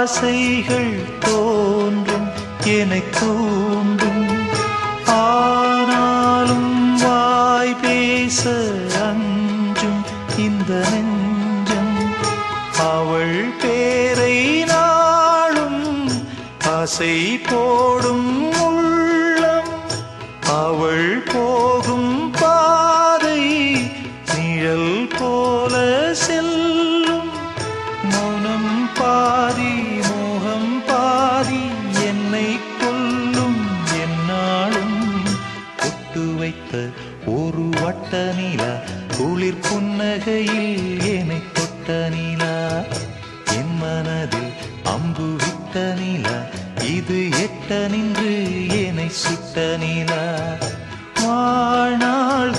ஆசைகள் தோன்றும் எனத் தூண்டும். ஆனாலும் வாய் பேச அஞ்சும் இந்த நெஞ்சம். அவள் பேரை நாளும் ஆசை போடும் உள்ளம். அவள் போகும் பாதை நிழல் போல செல்லும். மௌனம் பாதி மோகம் பாதி என்னை கொல்லும். என்னாலும் ஒட்டு வைத்த ஒரு வட்ட நிலா குளிர் புன்னகையில் என்னை தொட்ட நிலா. என் மனதில் அம்பு விட்ட நிலா இது எட்ட நின்று என்னை சுட்ட நிலா. வாழ்நாள்